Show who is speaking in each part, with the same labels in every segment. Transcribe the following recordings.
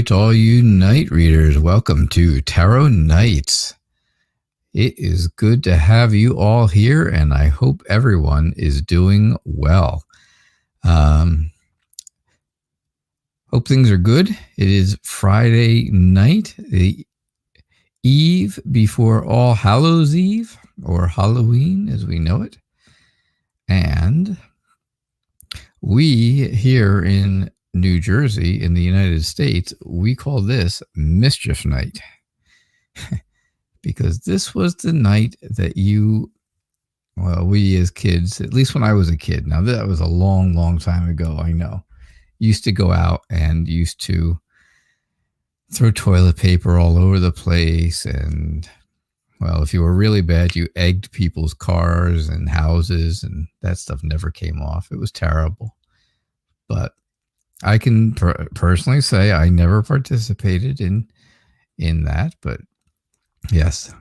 Speaker 1: to all you night readers. Welcome to Tarot Nights. It is good to have you all here, and I hope everyone is doing well. Hope things are good. It is Friday night, the eve before All Hallows Eve, or Halloween as we know it. And we here in New Jersey, in the United States, we call this Mischief Night. Because this was the night that we as kids, at least when I was a kid, now that was a long, long time ago, I know, used to go out and used to throw toilet paper all over the place. And, well, if you were really bad, you egged people's cars and houses, and that stuff never came off. It was terrible. But I can personally say I never participated in that, but yes,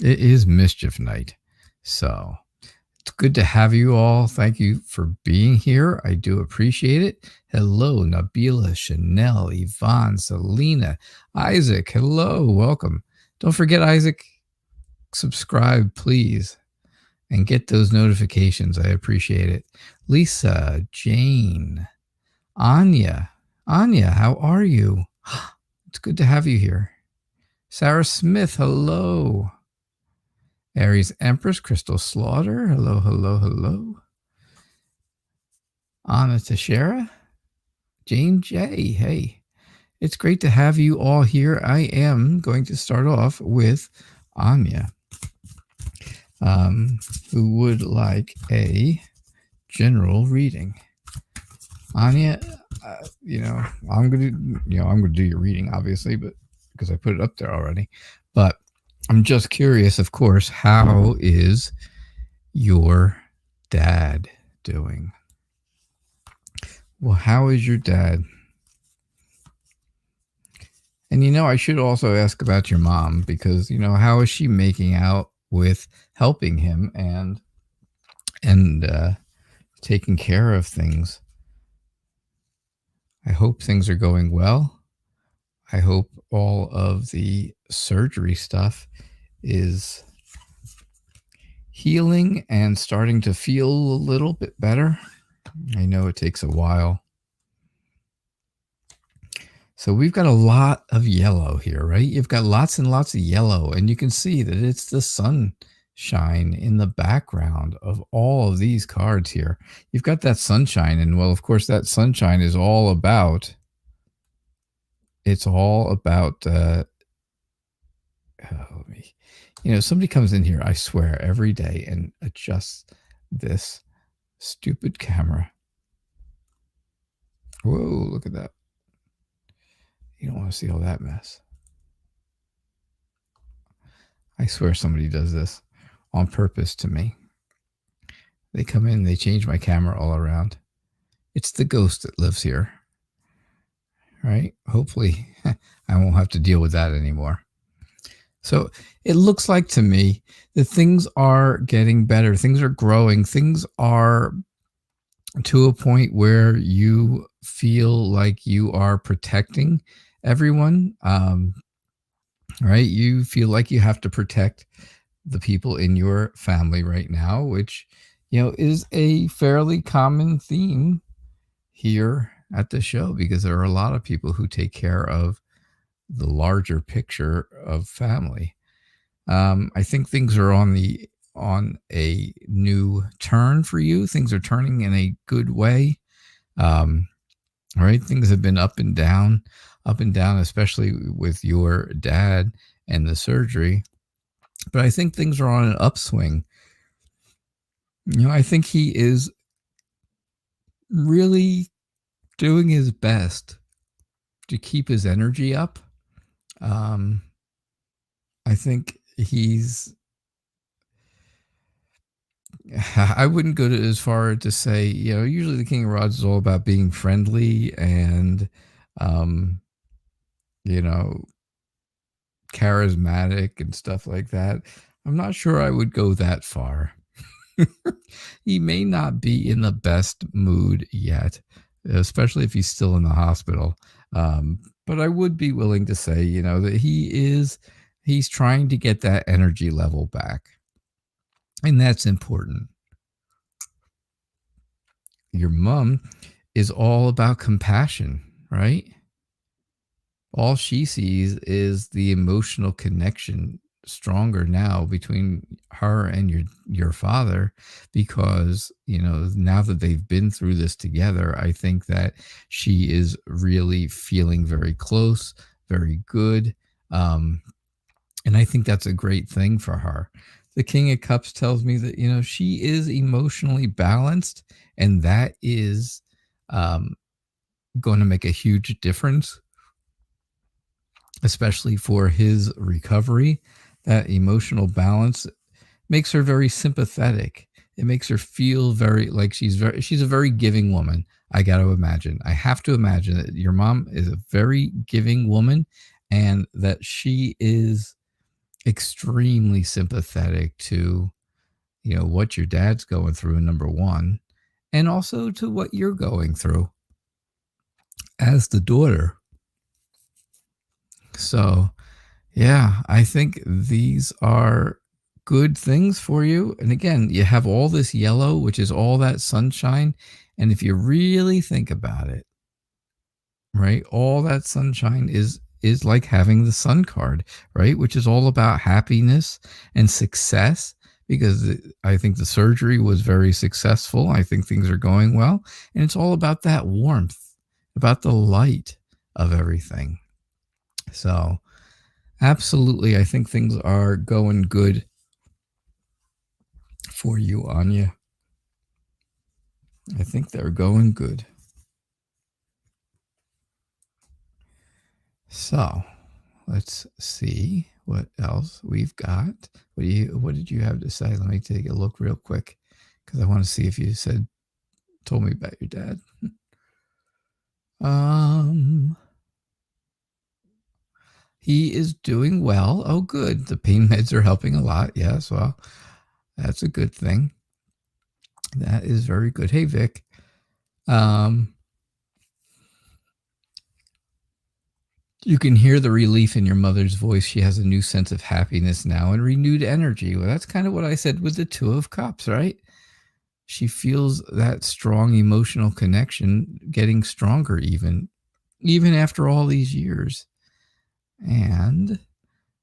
Speaker 1: it is Mischief Night. So it's good to have you all. Thank you for being here. I do appreciate it. Hello, Nabila, Chanel, Yvonne, Selena, Isaac. Hello, welcome. Don't forget, Isaac, subscribe, please, and get those notifications. I appreciate it. Lisa, Jane, Anya, how are you? It's good to have you here. Sarah Smith, hello. Aries Empress, Crystal Slaughter, hello. Anna Teixeira, Jane J, hey. It's great to have you all here. I am going to start off with Anya, who would like a general reading. Anya, I'm going to do your reading, obviously, but because I put it up there already. But I'm just curious, of course, how is your dad doing? Well, how is your dad? And, I should also ask about your mom, because, how is she making out with helping him and taking care of things? I hope things are going well. I hope all of the surgery stuff is healing and starting to feel a little bit better. I know it takes a while. So we've got a lot of yellow here, right? You've got lots and lots of yellow, and you can see that it's the sunshine in the background of all of these cards here. You've got that sunshine, and, well, of course, that sunshine is all about... somebody comes in here, I swear, every day and adjusts this stupid camera. Whoa, look at that. You don't want to see all that mess. I swear somebody does this on purpose to me. They come in, they change my camera all around. It's the ghost that lives here. Right? Hopefully I won't have to deal with that anymore. So it looks like to me that things are getting better. Things are growing. Things are to a point where you feel like you are protecting everyone. Right? You feel like you have to protect the people in your family right now, which, is a fairly common theme here at the show, because there are a lot of people who take care of the larger picture of family. I think things are on a new turn for you. Things are turning in a good way. Right? Things have been up and down, especially with your dad and the surgery. But I think things are on an upswing. I think he is really doing his best to keep his energy up. I think I wouldn't go as far to say, usually the King of Rods is all about being friendly and, charismatic and stuff like that. I'm not sure I would go that far. He may not be in the best mood yet, especially if he's still in the hospital. But I would be willing to say, that he's trying to get that energy level back. And that's important. Your mom is all about compassion, right? All she sees is the emotional connection stronger now between her and your father, because now that they've been through this together, I think that she is really feeling very close, very good, and I think that's a great thing for her. The King of Cups tells me that she is emotionally balanced, and that is going to make a huge difference, especially for his recovery. That emotional balance makes her very sympathetic. It makes her feel very like she's a very giving woman. I got to imagine. I have to imagine that your mom is a very giving woman, and that she is extremely sympathetic to what your dad's going through, number one, and also to what you're going through as the daughter. So yeah, I think these are good things for you. And again, you have all this yellow, which is all that sunshine. And if you really think about it, right, all that sunshine is like having the sun card, right, which is all about happiness and success, because I think the surgery was very successful. I think things are going well. And it's all about that warmth, about the light of everything. So absolutely, I think things are going good for you, Anya. I think they're going good. So let's see what else we've got. What did you have to say? Let me take a look real quick, because I want to see if you told me about your dad. He is doing well. Oh, good. The pain meds are helping a lot. Yes, well, that's a good thing. That is very good. Hey, Vic. You can hear the relief in your mother's voice. She has a new sense of happiness now and renewed energy. Well, that's kind of what I said with the Two of Cups, right? She feels that strong emotional connection getting stronger even after all these years. And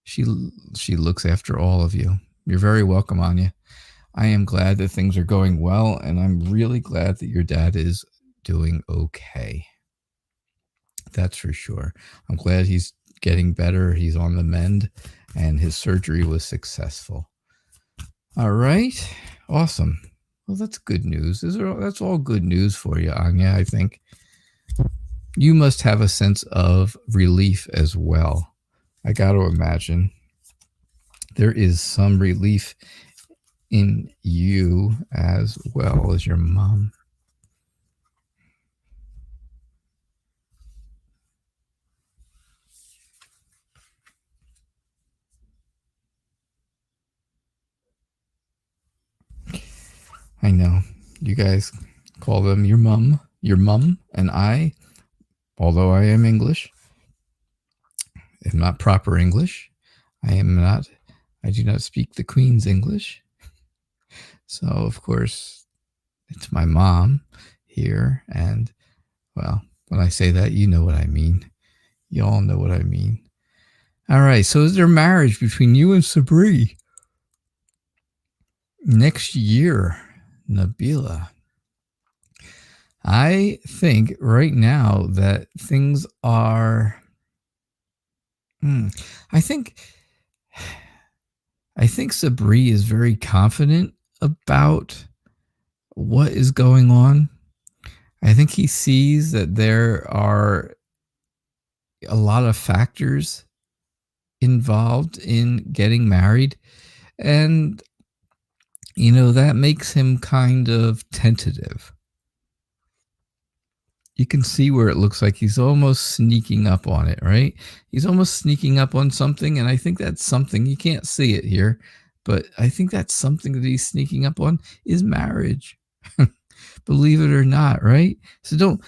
Speaker 1: she looks after all of you. You're very welcome, Anya. I am glad that things are going well, and I'm really glad that your dad is doing okay. That's for sure. I'm glad he's getting better. He's on the mend, and his surgery was successful. All right. Awesome. Well, that's good news. That's all good news for you, Anya, I think. You must have a sense of relief as well. I got to imagine there is some relief in you as well as your mom. I know you guys call them your mum, and I, although I am English, am not proper English. I do not speak the Queen's English. So, of course, it's my mom here. And, well, when I say that, you know what I mean. You all know what I mean. All right. So is there marriage between you and Sabri next year, Nabila? I think right now that things are... I think Sabri is very confident about what is going on. I think he sees that there are a lot of factors involved in getting married, and that makes him kind of tentative. You can see where it looks like he's almost sneaking up on it, right? He's almost sneaking up on something, and I think that's something. You can't see it here, but I think that's something that he's sneaking up on is marriage. Believe it or not, right? So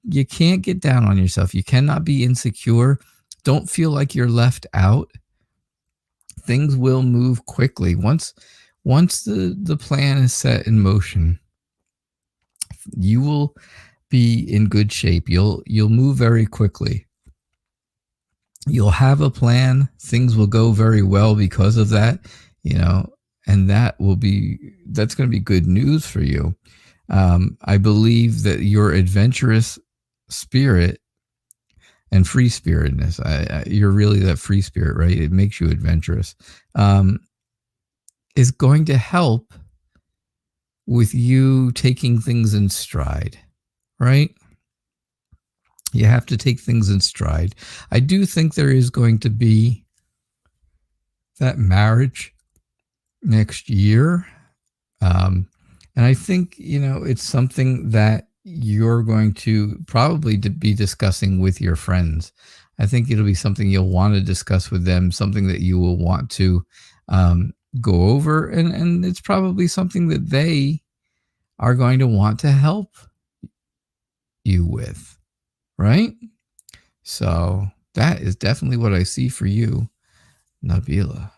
Speaker 1: you can't get down on yourself. You cannot be insecure. Don't feel like you're left out. Things will move quickly. Once the plan is set in motion, you will be in good shape. You'll move very quickly. You'll have a plan. Things will go very well because of that, and that's going to be good news for you. I believe that your adventurous spirit and free spiritedness, you're really that free spirit, right? It makes you adventurous, is going to help with you taking things in stride, right? You have to take things in stride. I do think there is going to be that marriage next year. And I think, it's something that you're going to probably be discussing with your friends. I think it'll be something you'll want to discuss with them, something that you will want to go over. And it's probably something that they are going to want to help you with, right? So that is definitely what I see for you, Nabila.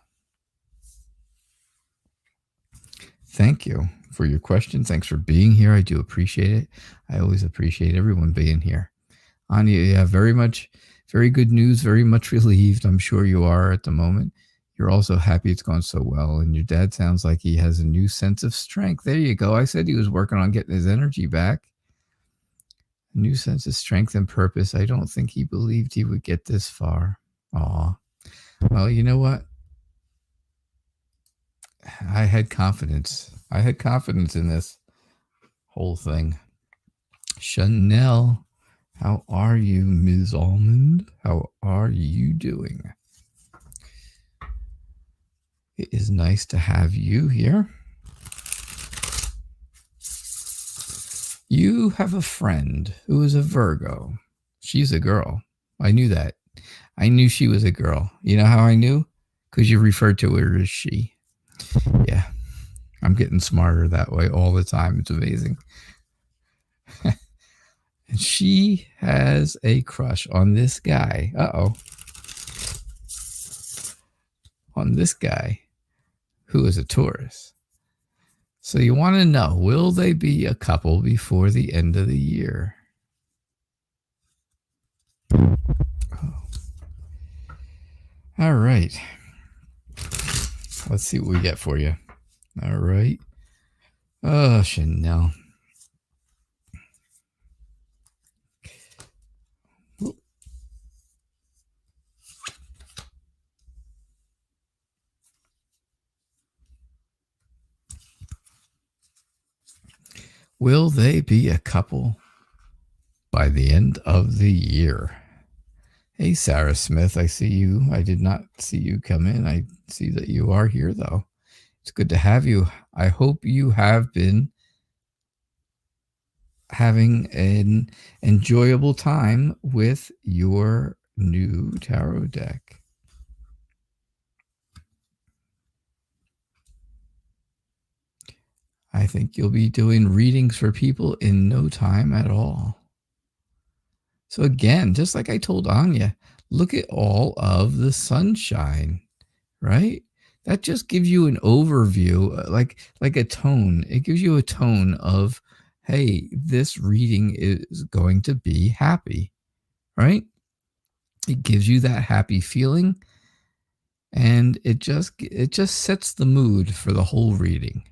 Speaker 1: Thank you for your question. Thanks for being here. I do appreciate it. I always appreciate everyone being here. Anya, yeah, very good news, very much relieved. I'm sure you are at the moment. You're also happy it's gone so well. And your dad sounds like he has a new sense of strength. There you go. I said he was working on getting his energy back. A new sense of strength and purpose. I don't think he believed he would get this far. Aw. Well, you know what? I had confidence. I had confidence in this whole thing. Chanel, how are you, Ms. Almond? How are you doing? It is nice to have you here. You have a friend who is a Virgo. She's a girl. I knew that. I knew she was a girl. You know how I knew? Because you referred to her as she. Yeah. I'm getting smarter that way all the time. It's amazing. And she has a crush on this guy. Uh-oh. On this guy who is a Taurus. So you want to know, will they be a couple before the end of the year? Oh. All right. Let's see what we get for you. All right. Oh, Chanel. Will they be a couple by the end of the year? Hey, Sarah Smith, I see you. I did not see you come in. I see that you are here, though. It's good to have you. I hope you have been having an enjoyable time with your new tarot deck. I think you'll be doing readings for people in no time at all. So again, just like I told Anya, look at all of the sunshine, right? That just gives you an overview, like a tone. It gives you a tone of, hey, this reading is going to be happy, right? It gives you that happy feeling, and it just sets the mood for the whole reading.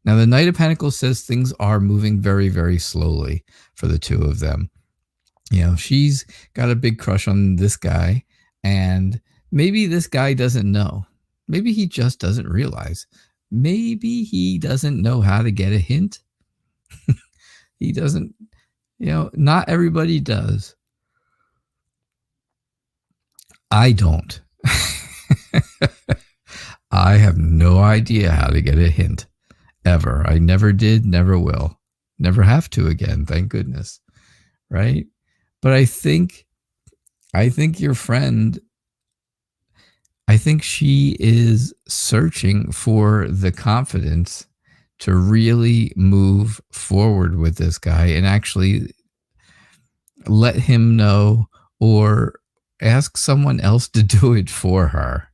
Speaker 1: Now, the Knight of Pentacles says things are moving very, very slowly for the two of them. She's got a big crush on this guy, and maybe this guy doesn't know. Maybe he just doesn't realize. Maybe he doesn't know how to get a hint. He doesn't, not everybody does. I don't. I have no idea how to get a hint. Ever. I never did, never will. Never have to again, thank goodness. Right? But I think your friend, I think she is searching for the confidence to really move forward with this guy and actually let him know or ask someone else to do it for her,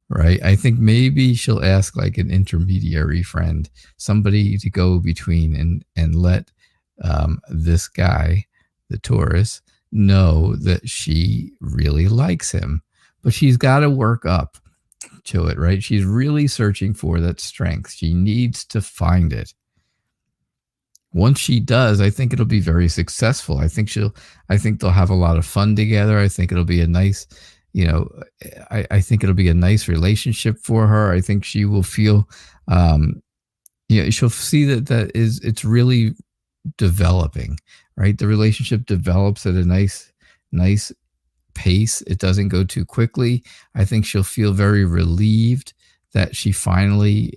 Speaker 1: right? I think maybe she'll ask like an intermediary friend, somebody to go between and let this guy, the Taurus, know that she really likes him. But she's got to work up to it, right? She's really searching for that strength. She needs to find it. Once she does, I think it'll be very successful. I think they'll have a lot of fun together. I think it'll be a nice, I think it'll be a nice relationship for her. I think she will feel, she'll see it's really developing, right? The relationship develops at a nice pace. It doesn't go too quickly. I think she'll feel very relieved that she finally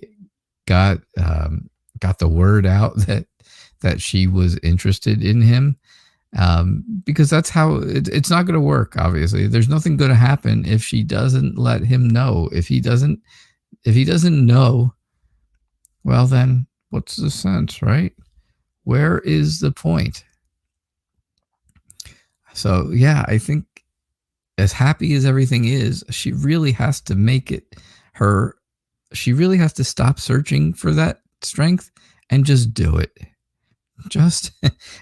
Speaker 1: got the word out that she was interested in him, because that's how it's not going to work. Obviously, there's nothing going to happen if she doesn't let him know. If he doesn't know, well, then what's the sense, right? Where is the point? So yeah, I think as happy as everything is, she really has to make it her. She really has to stop searching for that strength and just do it. And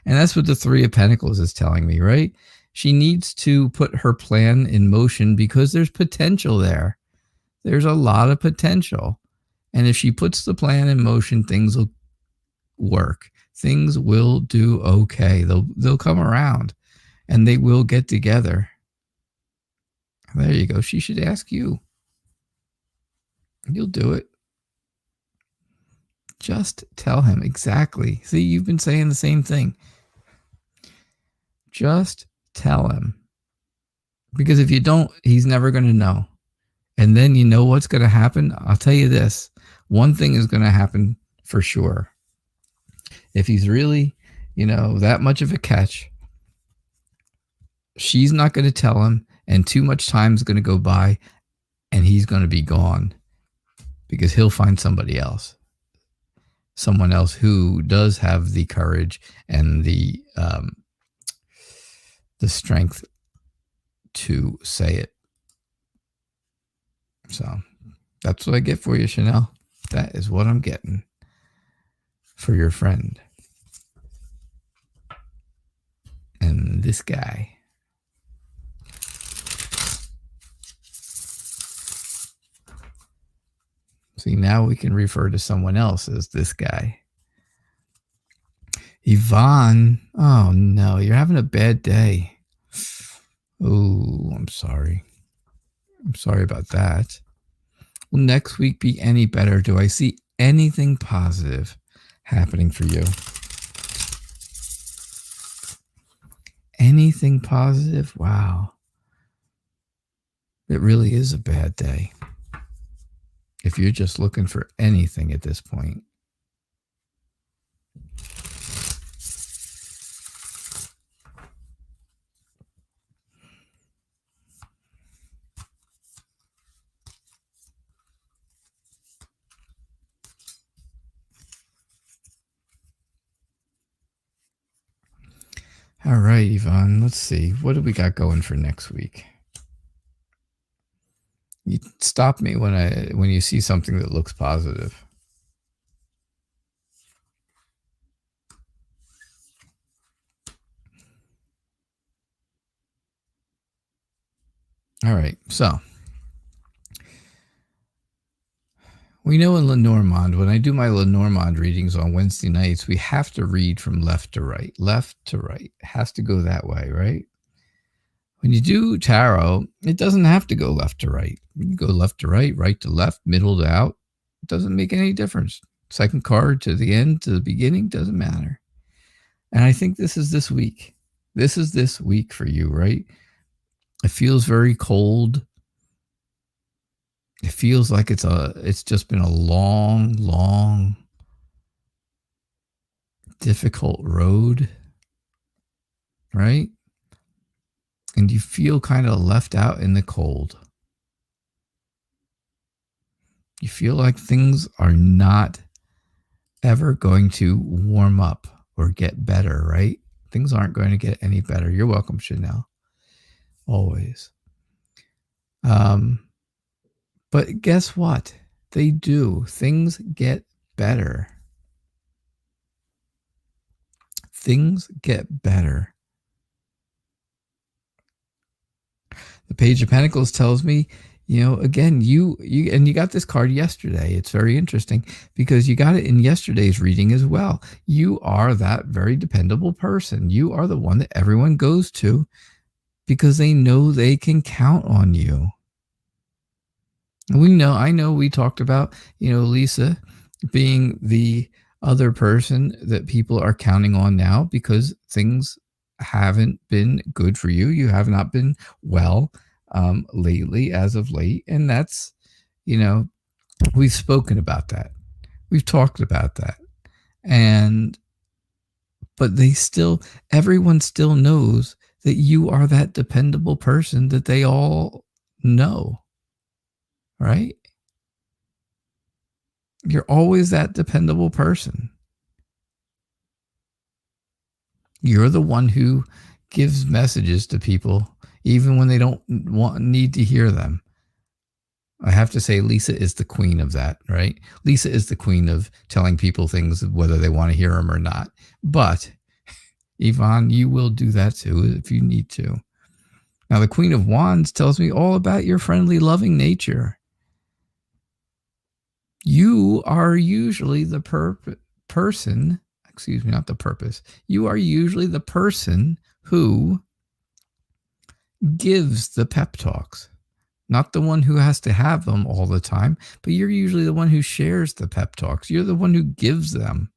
Speaker 1: that's what the Three of Pentacles is telling me, right? She needs to put her plan in motion because there's potential there. There's a lot of potential. And if she puts the plan in motion, things will work. Things will do okay. They'll come around and they will get together. There you go. She should ask you. You'll do it. Just tell him exactly. See, you've been saying the same thing. Just tell him. Because if you don't, he's never going to know. And then you know what's going to happen? I'll tell you this. One thing is going to happen for sure. If he's really, that much of a catch, she's not going to tell him, and too much time is going to go by, and he's going to be gone because he'll find somebody else. Someone else who does have the courage and the strength to say it. So that's what I get for you, Chanel. That is what I'm getting for your friend. And this guy. See, now we can refer to someone else as this guy. Yvonne. Oh, no. You're having a bad day. Oh, I'm sorry. I'm sorry about that. Will next week be any better? Do I see anything positive happening for you? Anything positive? Wow. It really is a bad day. If you're just looking for anything at this point. All right, Yvonne, let's see. What do we got going for next week? You stop me when you see something that looks positive. All right, so we know in Lenormand, when I do my Lenormand readings on Wednesday nights, we have to read from left to right. Left to right. It has to go that way, right? When you do tarot, it doesn't have to go left to right. You can go left to right, right to left, middle to out. It doesn't make any difference. Second card to the end, to the beginning, doesn't matter. And I think this is this week. This is this week for you, right? It feels very cold. It feels like it's just been a long, difficult road, right? And you feel kind of left out in the cold. You feel like things are not ever going to warm up or get better, right? Things aren't going to get any better. You're welcome, Chanel. Always. But guess what? They do. Things get better. Things get better. The Page of Pentacles tells me, again, you got this card yesterday. It's very interesting because you got it in yesterday's reading as well. You are that very dependable person. You are the one that everyone goes to because they know they can count on you. I know we talked about, Lisa being the other person that people are counting on now because things haven't been good for you. You have not been well lately, as of late. And that's, we've spoken about that. We've talked about that. But everyone still knows that you are that dependable person that they all know. Right? You're always that dependable person. You're the one who gives messages to people even when they don't need to hear them. I have to say Lisa is the queen of that, right? Lisa is the queen of telling people things whether they want to hear them or not. But Yvonne, you will do that too if you need to. Now, the Queen of Wands tells me all about your friendly, loving nature. You are usually the person, not the purpose. You are usually the person who gives the pep talks. Not the one who has to have them all the time, but you're usually the one who shares the pep talks. You're the one who gives them.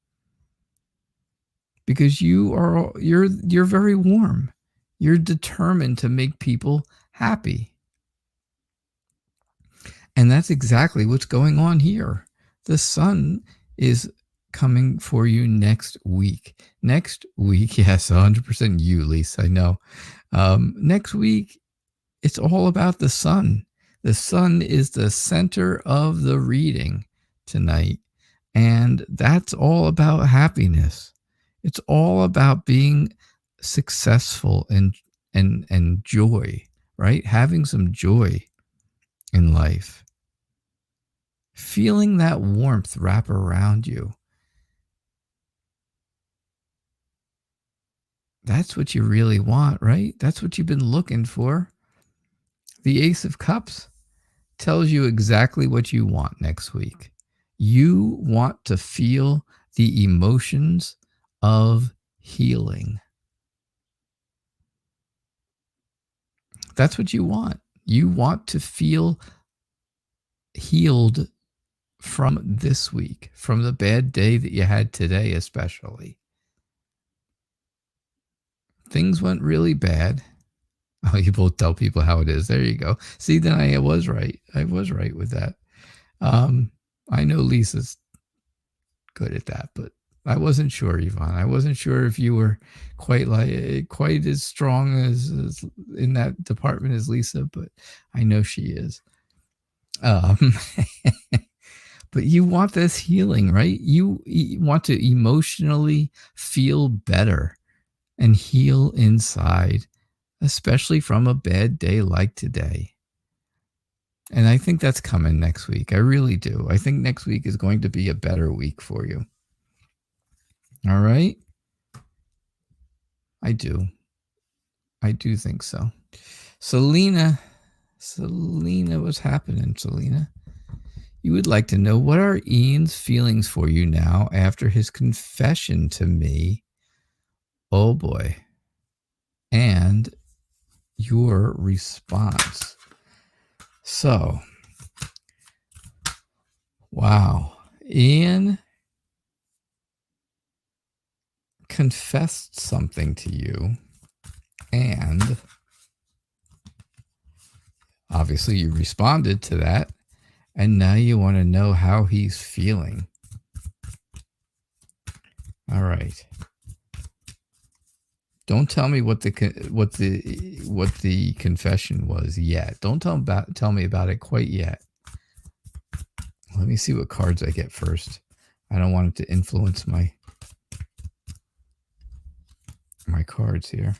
Speaker 1: Because you're very warm. You're determined to make people happy. And that's exactly what's going on here. The sun is coming for you next week. Next week, yes, 100% you, Lisa, I know. Next week, it's all about the sun. The sun is the center of the reading tonight. And that's all about happiness. It's all about being successful and joy, right? Having some joy in life. Feeling that warmth wrap around you. That's what you really want, right? That's what you've been looking for. The Ace of Cups tells you exactly what you want next week. You want to feel the emotions of healing. That's what you want. You want to feel healed from this week, from the bad day that you had today, especially. Things went really bad. Oh, you both tell people how it is. There you go. See, then I was right. I was right with that. I know Lisa's good at that, but I wasn't sure, Yvonne. I wasn't sure if you were quite as strong as in that department as Lisa, but I know she is. But you want this healing, right? You want to emotionally feel better and heal inside, especially from a bad day like today. And I think that's coming next week. I really do. I think next week is going to be a better week for you. All right? I do. I do think so. Selena, what's happening, Selena? You would like to know, what are Ian's feelings for you now after his confession to me? Oh boy. And your response. So, wow. Ian confessed something to you, and obviously you responded to that, and now you want to know how he's feeling. All right. Don't tell me what the confession was yet. Don't tell me about it quite yet. Let me see what cards I get first. I don't want it to influence my my cards here.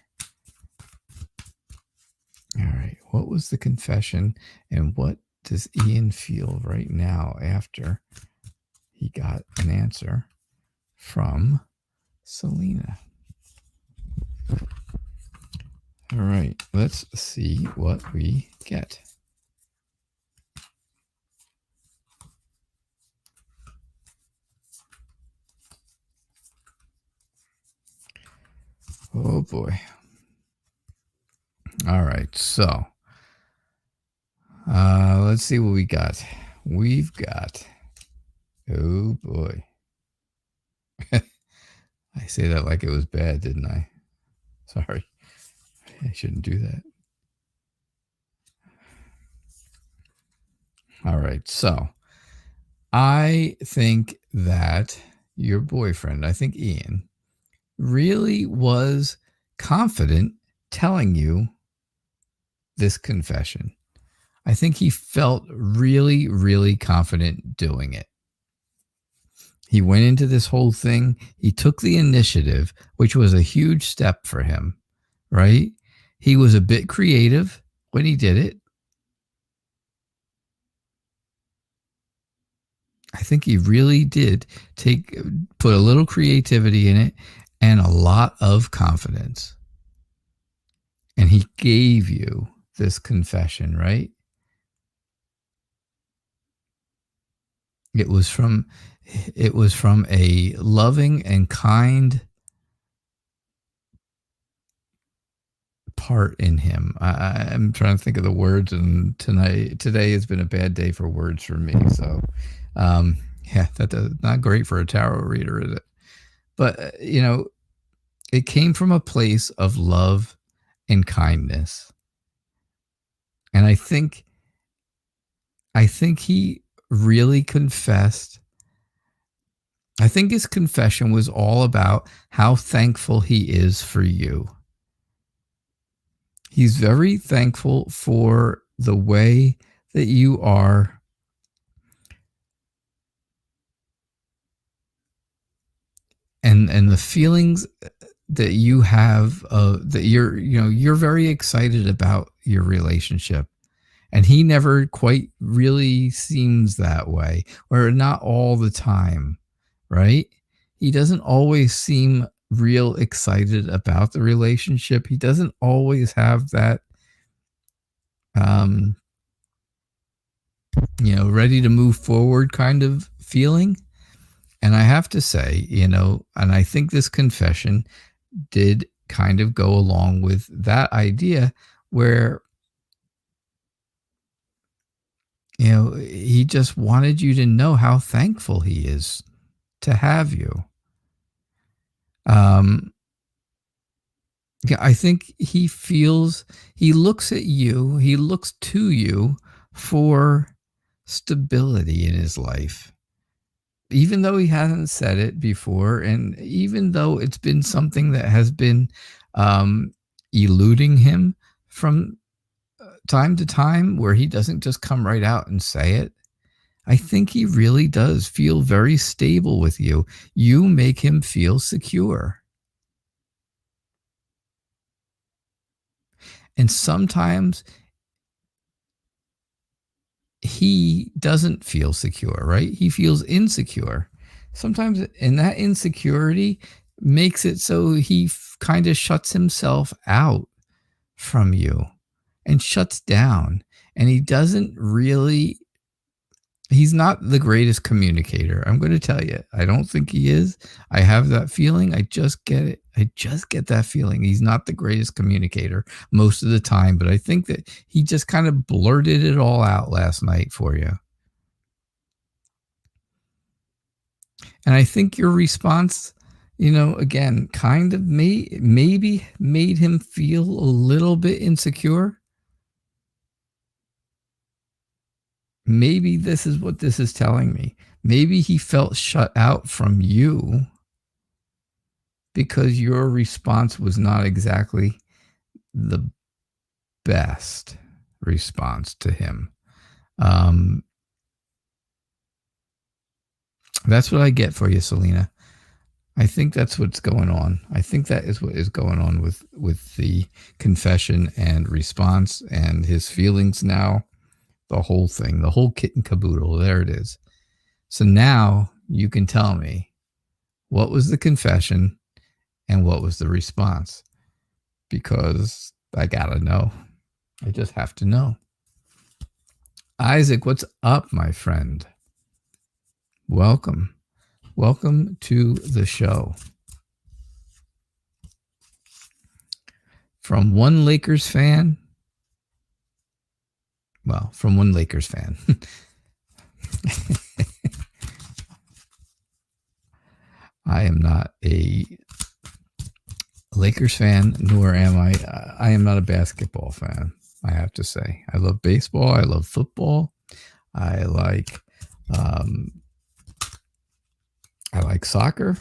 Speaker 1: All right. What was the confession, and what does Ian feel right now after he got an answer from Selena? All right. Let's see what we get. Oh boy. All right. So let's see what we got. We've got, oh boy. I say that like it was bad, didn't I? Sorry. I shouldn't do that. All right. So I think that your boyfriend, I think Ian, really was confident telling you this confession. I think he felt really, really confident doing it. He went into this whole thing. He took the initiative, which was a huge step for him, right? He was a bit creative when he did it. I think he really did put a little creativity in it and a lot of confidence. And he gave you this confession, right? It was from a loving and kind part in him. I'm trying to think of the words, and today has been a bad day for words for me. So, yeah, that's not great for a tarot reader, is it? But it came from a place of love and kindness, and I think he really confessed. I think his confession was all about how thankful he is for you. He's very thankful for the way that you are and the feelings that you have, that you're very excited about your relationship. And he never quite really seems that way, or not all the time, right? He doesn't always seem real excited about the relationship. He doesn't always have that, ready to move forward kind of feeling. And I have to say, and I think this confession did kind of go along with that idea where, he just wanted you to know how thankful he is to have you. Yeah, I think he looks at you, he looks to you for stability in his life. Even though he hasn't said it before, and even though it's been something that has been eluding him from time to time, where he doesn't just come right out and say it, I think he really does feel very stable with you. You make him feel secure. And sometimes he doesn't feel secure, right? He feels insecure. Sometimes, and that insecurity makes it so he kind of shuts himself out from you and shuts down. And he doesn't really, he's not the greatest communicator. I'm going to tell you, I don't think he is. I have that feeling. I just get it. I just get that feeling. He's not the greatest communicator most of the time, but I think that he just kind of blurted it all out last night for you. And I think your response, again, kind of maybe made him feel a little bit insecure. Maybe this is what this is telling me. Maybe he felt shut out from you because your response was not exactly the best response to him. That's what I get for you, Selena. I think that's what's going on. I think that is what is going on with the confession and response and his feelings now. The whole thing, the whole kit and caboodle. There it is. So now you can tell me what was the confession and what was the response, because I gotta know. I just have to know. Isaac, what's up, my friend? Welcome. Welcome to the show. From one Lakers fan. Well, from one Lakers fan. I am not a Lakers fan, nor am I am not a basketball fan, I have to say. I love baseball. I love football. I like soccer.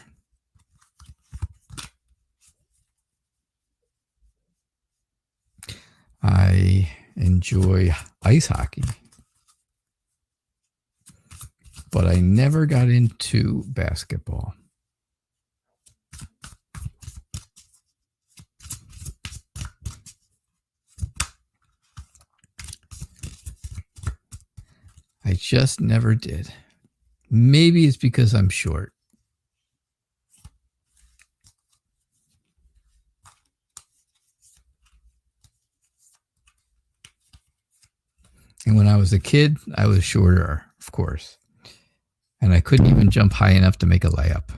Speaker 1: I enjoy ice hockey, but I never got into basketball. I just never did. Maybe it's because I'm short. And when I was a kid, I was shorter, of course. And I couldn't even jump high enough to make a layup.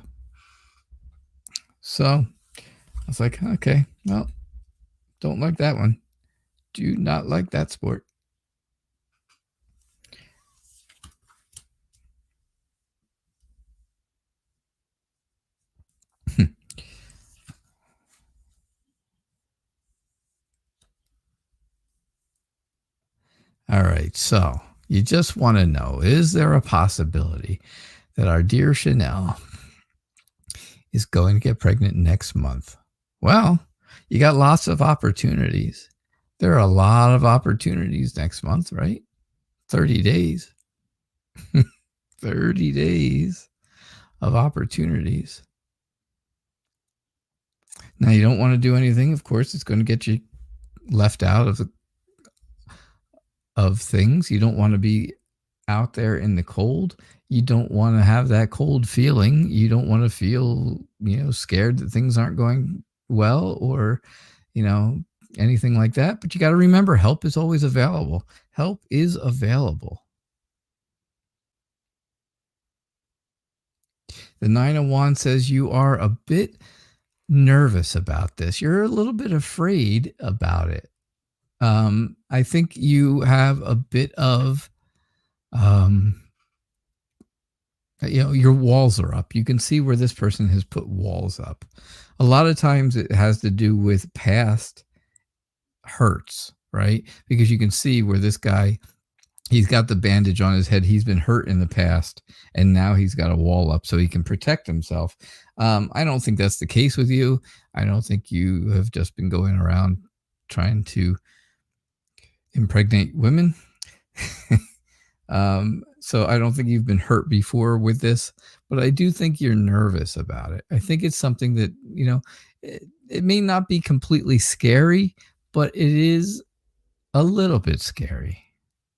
Speaker 1: So I was like, okay, well, don't like that one. Do not like that sport. All right, so you just want to know, is there a possibility that our dear Chanel is going to get pregnant next month? Well, you got lots of opportunities. There are a lot of opportunities next month, right? 30 days. 30 days of opportunities. Now, you don't want to do anything. Of course, it's going to get you left out of things. You don't want to be out there in the cold. You don't want to have that cold feeling. You don't want to feel, scared that things aren't going well or, anything like that. But you got to remember, help is always available. Help is available. The Nine of Wands says you are a bit nervous about this. You're a little bit afraid about it. I think you have a bit of, your walls are up. You can see where this person has put walls up. A lot of times it has to do with past hurts, right? Because you can see where this guy, he's got the bandage on his head. He's been hurt in the past, and now he's got a wall up so he can protect himself. I don't think that's the case with you. I don't think you have just been going around trying to impregnate women. So I don't think you've been hurt before with this, but I do think you're nervous about it. I think it's something that, it may not be completely scary, but it is a little bit scary.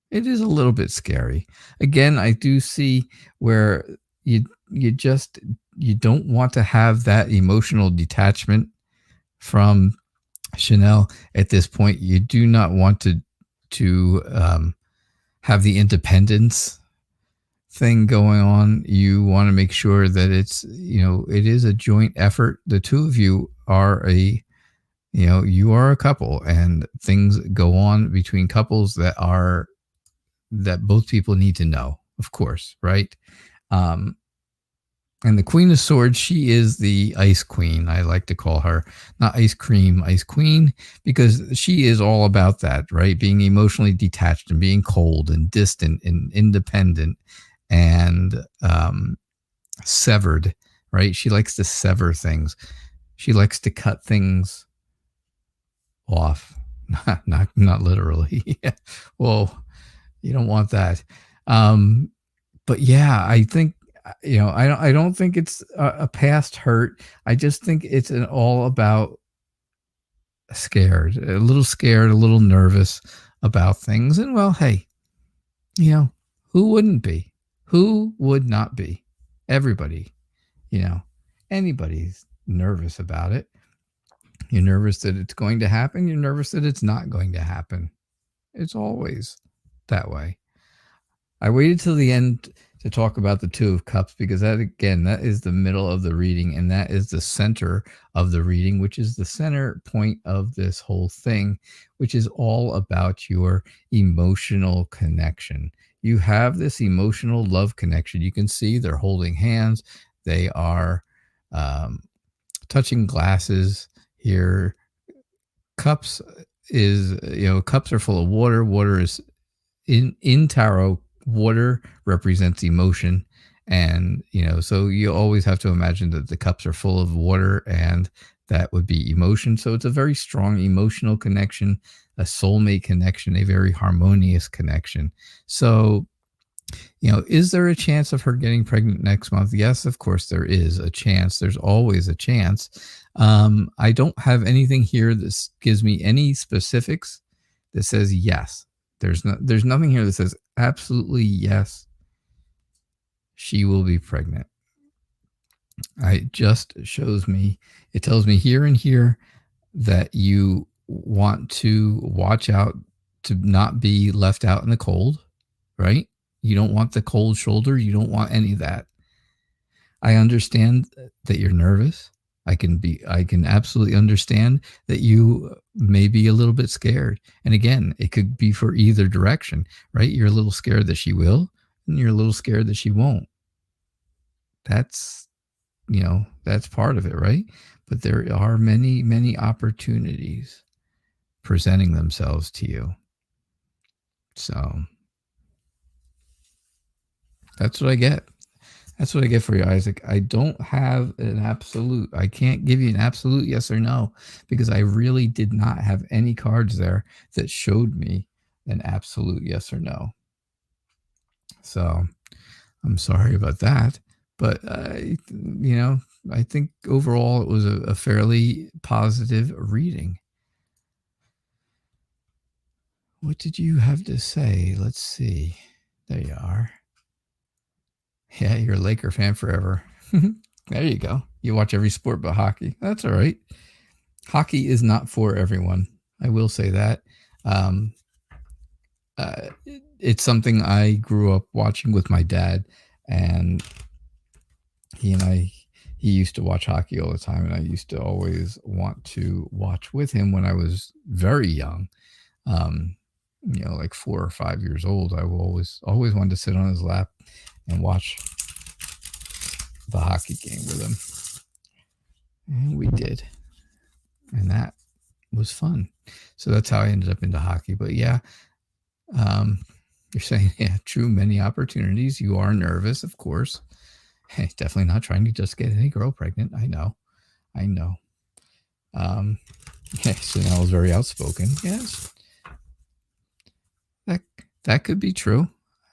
Speaker 1: It is a little bit scary. Again, I do see where you don't want to have that emotional detachment from Chanel at this point. You do not want to have the independence thing going on. You want to make sure that it's, it is a joint effort. The two of you are you are a couple, and things go on between couples that both people need to know, of course, right? And the Queen of Swords, she is the ice queen. I like to call her, not ice cream, ice queen, because she is all about that, right? Being emotionally detached and being cold and distant and independent and severed, right? She likes to sever things. She likes to cut things off, not literally. Well, you don't want that. But yeah, I think I don't think it's a past hurt. I just think it's all about scared, a little nervous about things. And well, hey, who wouldn't be? Who would not be? Everybody, anybody's nervous about it. You're nervous that it's going to happen. You're nervous that it's not going to happen. It's always that way. I waited till the end to talk about the Two of Cups because that is the middle of the reading, and that is the center of the reading, which is the center point of this whole thing, which is all about your emotional connection. You have this emotional love connection. You can see they're holding hands. They are touching glasses here. Cups cups are full of water. Water is in tarot. Water represents emotion, and so you always have to imagine that the cups are full of water, and that would be emotion. So it's a very strong emotional connection, a soulmate connection, a very harmonious connection. So is there a chance of her getting pregnant next month? Yes, of course there is a chance. There's always a chance. I don't have anything here that gives me any specifics that says yes. There's nothing here that says absolutely yes, she will be pregnant. It just shows me, it tells me here and here that you want to watch out to not be left out in the cold, right? You don't want the cold shoulder. You don't want any of that. I understand that you're nervous. I can absolutely understand that you may be a little bit scared. And again, it could be for either direction, right? You're a little scared that she will, and you're a little scared that she won't. That's part of it, right? But there are many, many opportunities presenting themselves to you. So that's what I get. That's what I get for you, Isaac. I don't have an absolute. I can't give you an absolute yes or no because I really did not have any cards there that showed me an absolute yes or no. So I'm sorry about that. But, I think overall it was a fairly positive reading. What did you have to say? Let's see. There you are. Yeah, you're a Laker fan forever. There you go. You watch every sport but hockey. That's all right. Hockey is not for everyone. I will say that. It's something I grew up watching with my dad, and he used to watch hockey all the time, and I used to always want to watch with him when I was very young. Like 4 or 5 years old. I always wanted to sit on his lap and watch the hockey game with him. And we did. And that was fun. So that's how I ended up into hockey. But yeah, you're saying, yeah, true, many opportunities. You are nervous, of course. Hey, definitely not trying to just get any girl pregnant. I know. Yeah, Chanel is very outspoken. Yes. That could be true.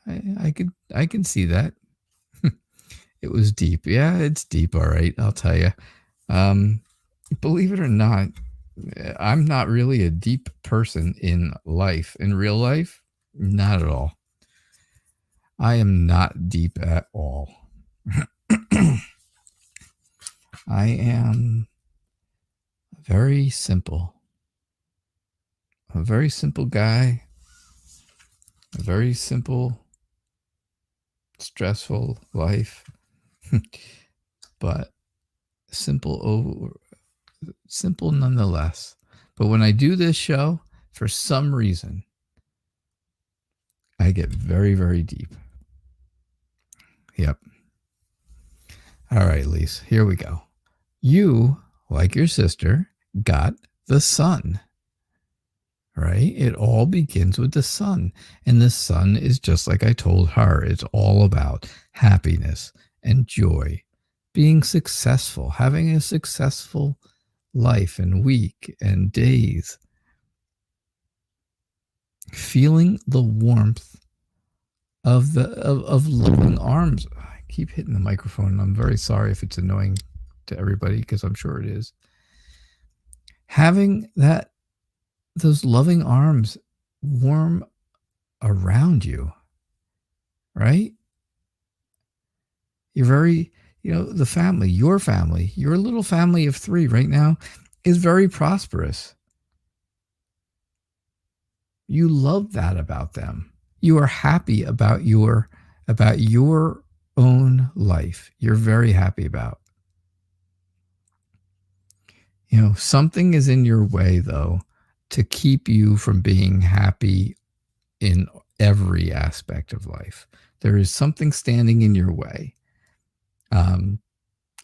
Speaker 1: I can see that. It was deep. Yeah, it's deep. All right. I'll tell you. Believe it or not, I'm not really a deep person in life. In real life, not at all. I am not deep at all. I am very simple. A very simple guy. A very simple, stressful life. But simple nonetheless. But when I do this show, for some reason, I get very, very deep. Yep. All right, Lise, here we go. You, like your sister, got the sun. Right? It all begins with the sun. And the sun is just like I told her. It's all about happiness and joy, being successful, having a successful life and week and days, feeling the warmth of loving arms. I keep hitting the microphone. I'm very sorry if it's annoying to everybody, because I'm sure it is. Having those loving arms warm around you, right? You're very, the family, your little family of 3 right now is very prosperous. You love that about them. You are happy about your own life. You're very happy about. Something is in your way, though, to keep you from being happy in every aspect of life. There is something standing in your way. And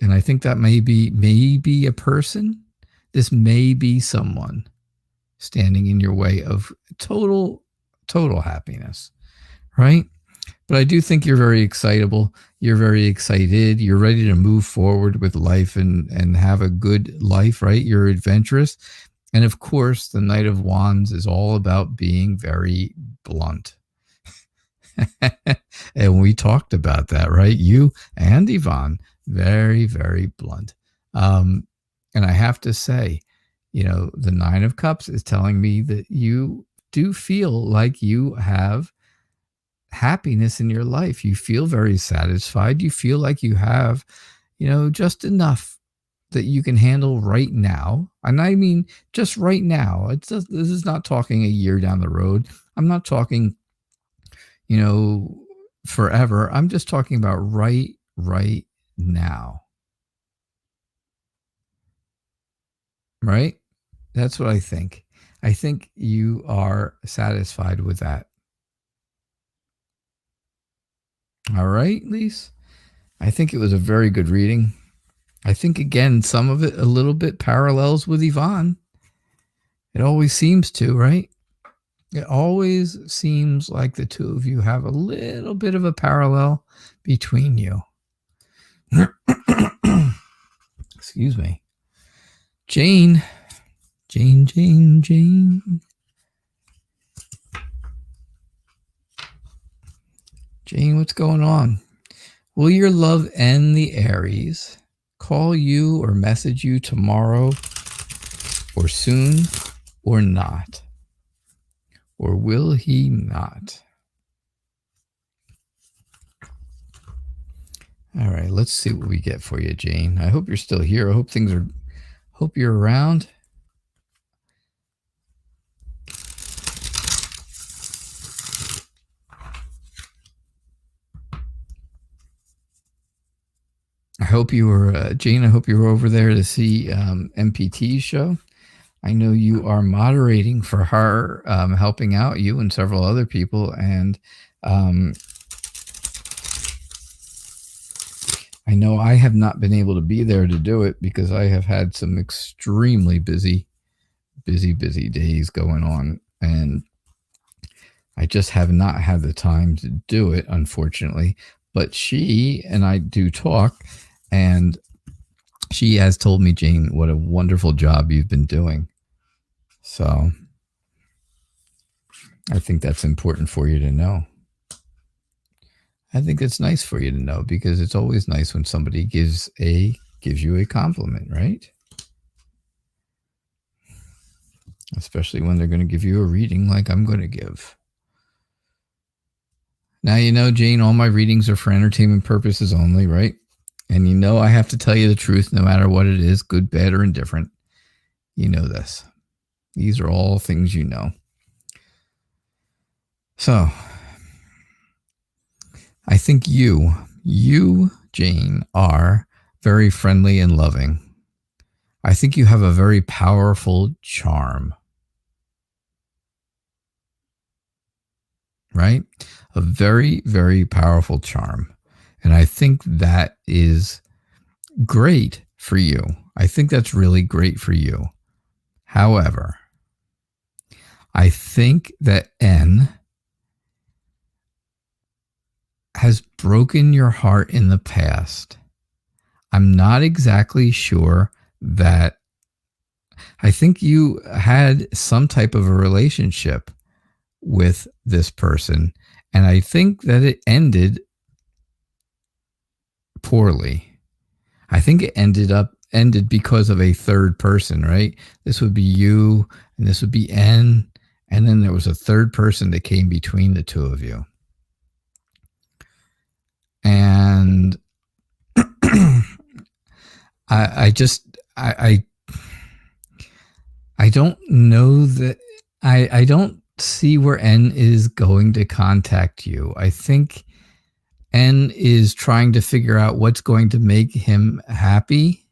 Speaker 1: I think that may be a person. This may be someone standing in your way of total happiness, right? But I do think you're very excitable. You're very excited. You're ready to move forward with life and have a good life, right? You're adventurous. And of course, the Knight of Wands is all about being very blunt. And we talked about that, right? You and Yvonne, very, very blunt. And I have to say, the 9 of Cups is telling me that you do feel like you have happiness in your life. You feel very satisfied. You feel like you have, just enough that you can handle right now. And I mean, just right now. This is not talking a year down the road. I'm not talking, forever. I'm just talking about right now. Right? That's what I think. I think you are satisfied with that. All right, Lise. I think it was a very good reading. I think, again, some of it a little bit parallels with Yvonne. It always seems to, right? It always seems like the two of you have a little bit of a parallel between you. Excuse me. Jane. Jane, what's going on? Will your love end the Aries call you or message you tomorrow or soon or not? Or will he not? All right, let's see what we get for you, Jane. I hope you're still here. I hope you're around. I hope you were, Jane, I hope you were over there to see MPT's show. I know you are moderating for her, helping out you and several other people. And I know I have not been able to be there to do it because I have had some extremely busy days going on. And I just have not had the time to do it, unfortunately. But she and I do talk, and she has told me, Jane, what a wonderful job you've been doing. So I think that's important for you to know. I think it's nice for you to know, because it's always nice when somebody gives you a compliment, right? Especially when they're going to give you a reading like I'm going to give. Now, Jane, all my readings are for entertainment purposes only, right? And I have to tell you the truth no matter what it is, good, bad, or indifferent. You know this. These are all things you know. So, I think you, Jane, are very friendly and loving. I think you have a very powerful charm. Right? A very, very powerful charm. And I think that is great for you. I think that's really great for you. However, I think that N has broken your heart in the past. I'm not exactly sure that. I think you had some type of a relationship with this person, and I think that it ended poorly. I think it ended because of a third person, right? This would be you and this would be N. And then there was a third person that came between the two of you. And I don't know that I don't see where N is going to contact you. I think N is trying to figure out what's going to make him happy.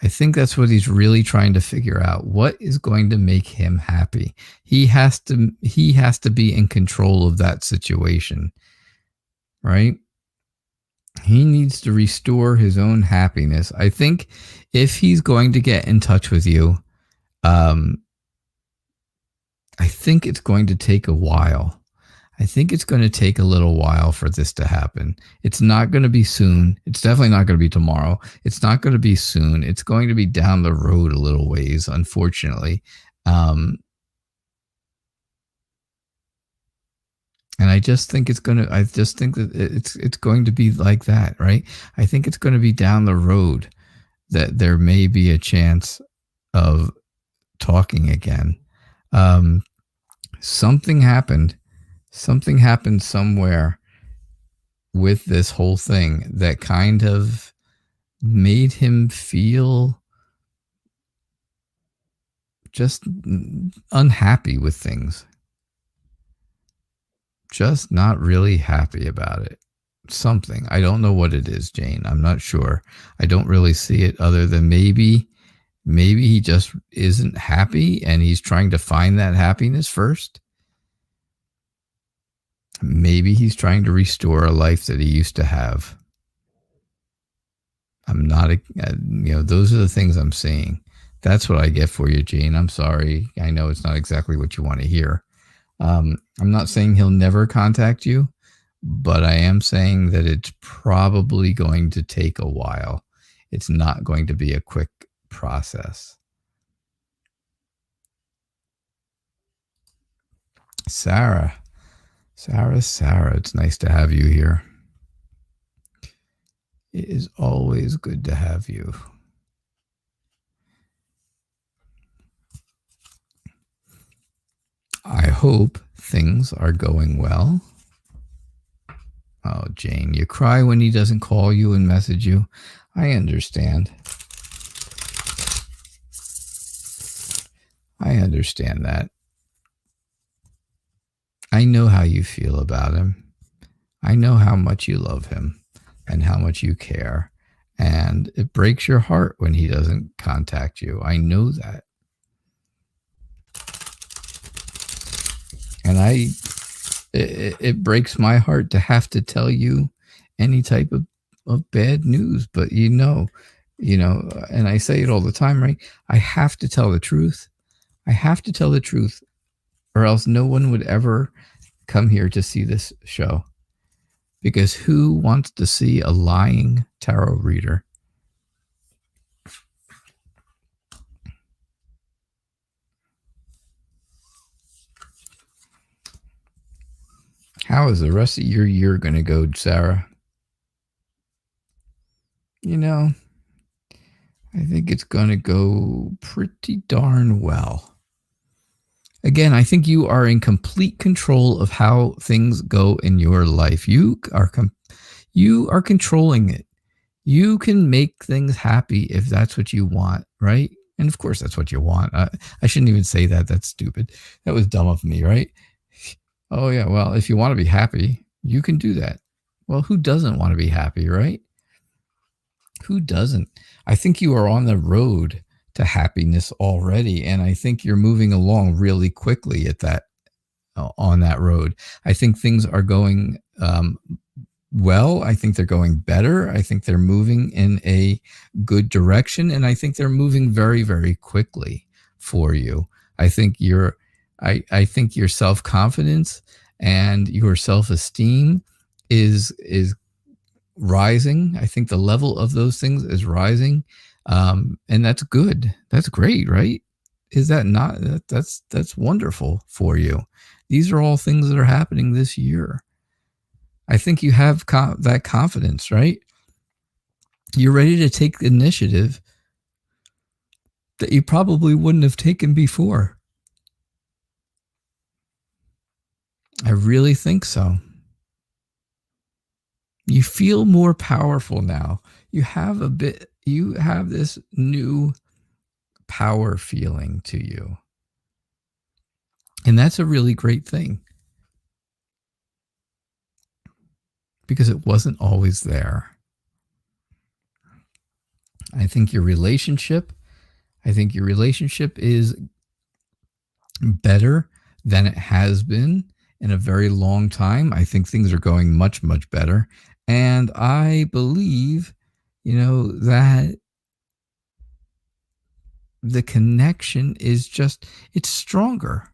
Speaker 1: I think that's what he's really trying to figure out. What is going to make him happy? He has to be in control of that situation, right? He needs to restore his own happiness. I think if he's going to get in touch with you, I think it's going to take a while. I think it's going to take a little while for this to happen. It's not going to be soon. It's definitely not going to be tomorrow. It's not going to be soon. It's going to be down the road a little ways, unfortunately. And I just think that it's going to be like that, right? I think it's going to be down the road that there may be a chance of talking again. Something happened somewhere with this whole thing that kind of made him feel just unhappy with things. Just not really happy about it. Something. I don't know what it is, Jane. I'm not sure. I don't really see it other than maybe he just isn't happy and he's trying to find that happiness first. Maybe he's trying to restore a life that he used to have. I'm not, those are the things I'm seeing. That's what I get for you, Jane. I'm sorry. I know it's not exactly what you want to hear. I'm not saying he'll never contact you, but I am saying that it's probably going to take a while. It's not going to be a quick process. Sarah, it's nice to have you here. It is always good to have you. I hope things are going well. Oh, Jane, you cry when he doesn't call you and message you. I understand. I understand that. I know how you feel about him. I know how much you love him and how much you care. And it breaks your heart when he doesn't contact you. I know that. And it breaks my heart to have to tell you any type of bad news. But and I say it all the time, right? I have to tell the truth. I have to tell the truth, or else no one would ever come here to see this show. Because who wants to see a lying tarot reader? How is the rest of your year going to go, Sarah? I think it's going to go pretty darn well. Again, I think you are in complete control of how things go in your life. You are controlling it. You can make things happy if that's what you want, right? And of course, that's what you want. I shouldn't even say that. That's stupid. That was dumb of me, right? Oh, yeah. Well, if you want to be happy, you can do that. Well, who doesn't want to be happy, right? Who doesn't? I think you are on the road to happiness already. And I think you're moving along really quickly on that road. I think things are going well. I think they're going better. I think they're moving in a good direction. And I think they're moving very, very quickly for you. I think your self-confidence and your self-esteem is rising. I think the level of those things is rising. And that's good. That's great, right? Is that not? That's wonderful for you. These are all things that are happening this year. I think you have that confidence, right? You're ready to take the initiative that you probably wouldn't have taken before. I really think so. You feel more powerful now. You have this new power feeling to you. And that's a really great thing, because it wasn't always there. I think your relationship is better than it has been in a very long time. I think things are going much, much better. And I believe, that the connection is it's stronger.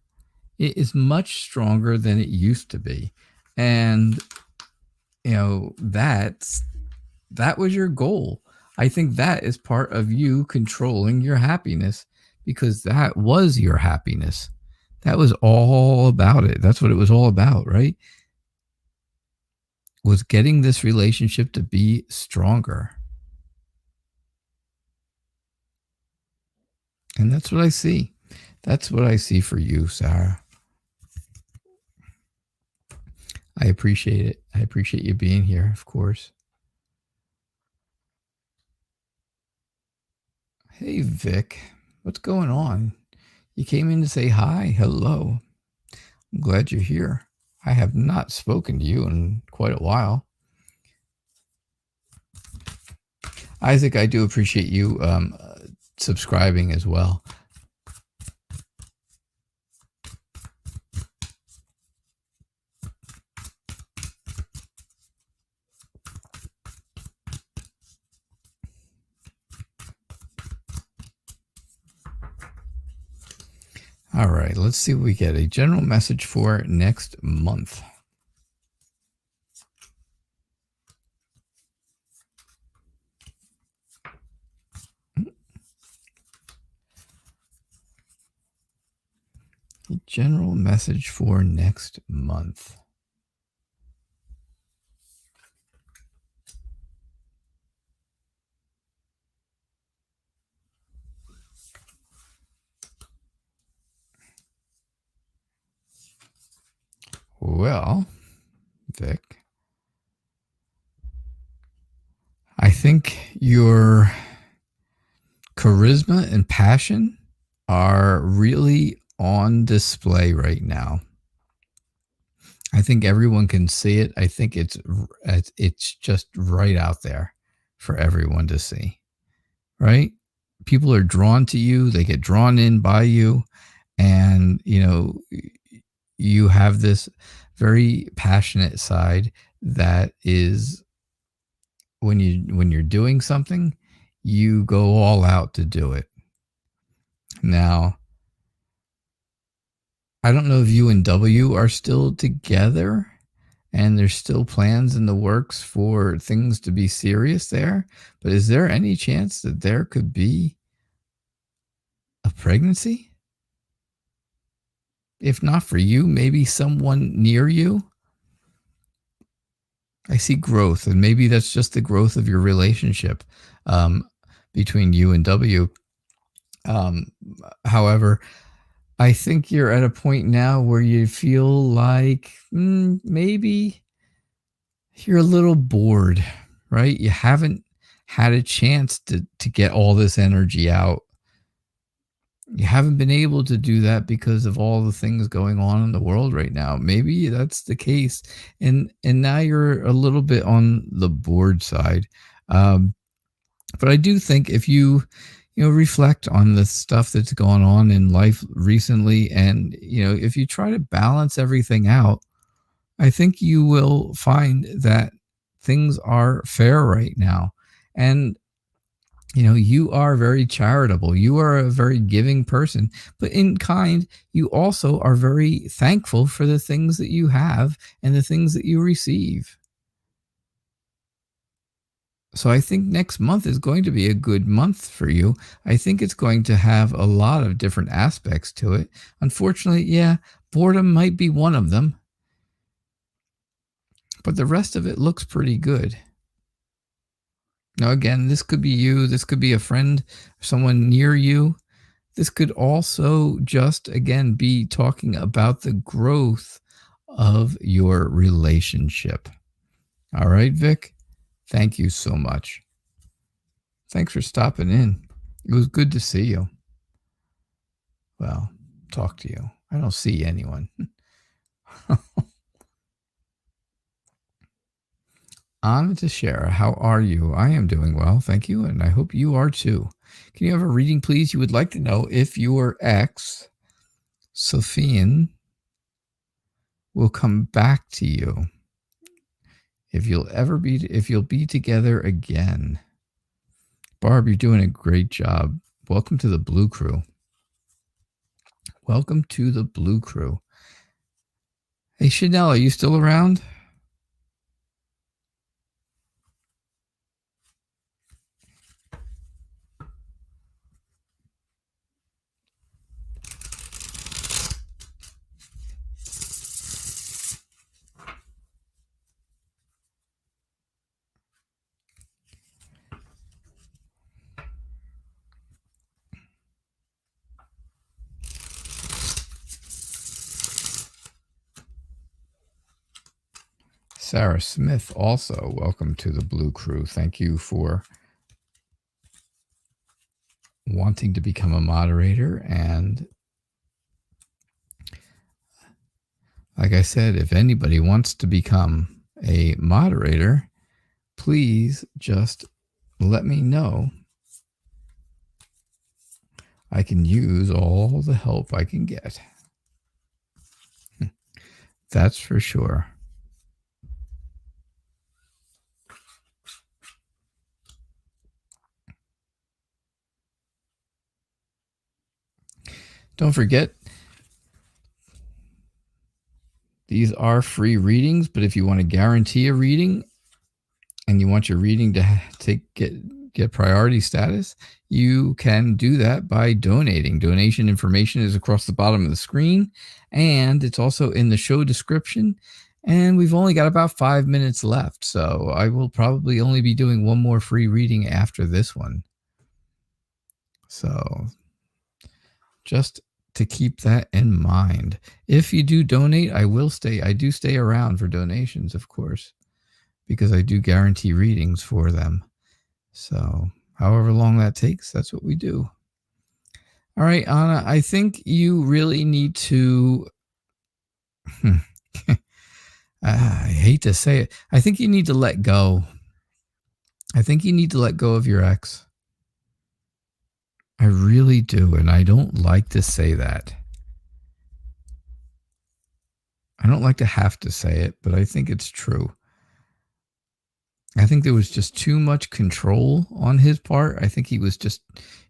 Speaker 1: It is much stronger than it used to be. And, that was your goal. I think that is part of you controlling your happiness, because that was your happiness. That was all about it. That's what it was all about, right? Was getting this relationship to be stronger. And that's what I see. That's what I see for you, Sarah. I appreciate it. I appreciate you being here, of course. Hey, Vic. What's going on? You came in to say hi. Hello. I'm glad you're here. I have not spoken to you in quite a while. Isaac, I do appreciate you subscribing as well. All right, let's see what we get. A general message for next month. A general message for next month. Well, Vic, I think your charisma and passion are really on display right now. I think everyone can see it. I think it's just right out there for everyone to see, right? People are drawn to you. They get drawn in by you. And, you have this very passionate side that is, when you're doing something, you go all out to do it. Now, I don't know if you and W are still together and there's still plans in the works for things to be serious there, but is there any chance that there could be a pregnancy? If not for you, maybe someone near you? I see growth, and maybe that's just the growth of your relationship between you and W. However, I think you're at a point now where you feel like maybe you're a little bored, right? You haven't had a chance to get all this energy out. You haven't been able to do that because of all the things going on in the world right now. Maybe that's the case. And now you're a little bit on the bored side. But I do think if you reflect on the stuff that's gone on in life recently, and, if you try to balance everything out, I think you will find that things are fair right now. And, you are very charitable. You are a very giving person, but in kind, you also are very thankful for the things that you have and the things that you receive. So I think next month is going to be a good month for you. I think it's going to have a lot of different aspects to it. Unfortunately, boredom might be one of them. but the rest of it looks pretty good. Now, again, this could be you. This could be a friend, someone near you. This could also just, again, be talking about the growth of your relationship. All right, Vic? Thank you so much. Thanks for stopping in. It was good to see you. Well, talk to you. I don't see anyone. Anna.K, how are you? I am doing well, thank you, and I hope you are too. Can you have a reading, please? You would like to know if your ex, Sophian, will come back to you. If you'll be together again. Barb, you're doing a great job. Welcome to the Blue Crew. Welcome to the Blue Crew. Hey, Chanel, are you still around? Sarah Smith, also welcome to the Blue Crew. Thank you for wanting to become a moderator. And like I said, if anybody wants to become a moderator, please just let me know. I can use all the help I can get. That's for sure. Don't forget, these are free readings, but if you want to guarantee a reading and you want your reading to get priority status, you can do that by donating. Donation information is across the bottom of the screen, and it's also in the show description. And we've only got about 5 minutes left, so I will probably only be doing one more free reading after this one. So just to keep that in mind. If you do donate, I do stay around for donations, of course, because I do guarantee readings for them. So however long that takes, that's what we do. All right, Anna, I think you really need to, I hate to say it, I think you need to let go. I think you need to let go of your ex. I really do, and I don't like to say that. I don't like to have to say it, but I think it's true. I think there was just too much control on his part. I think he was just,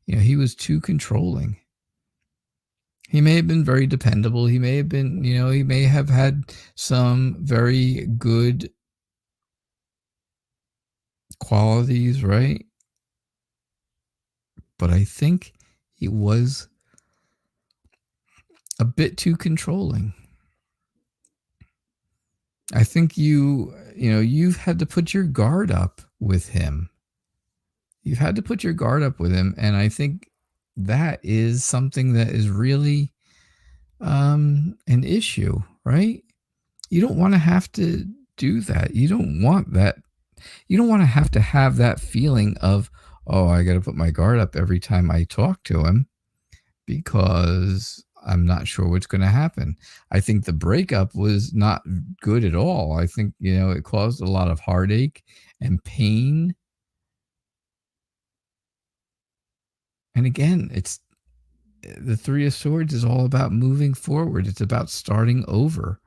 Speaker 1: he was too controlling. He may have been very dependable. He may have been, he may have had some very good qualities, right? But I think he was a bit too controlling. I think you've had to put your guard up with him. You've had to put your guard up with him, and I think that is something that is really an issue, right? You don't want to have to do that. You don't want that. You don't want to have that feeling of, oh, I got to put my guard up every time I talk to him because I'm not sure what's going to happen. I think the breakup was not good at all. I think, it caused a lot of heartache and pain. And again, it's the Three of Swords is all about moving forward. It's about starting over.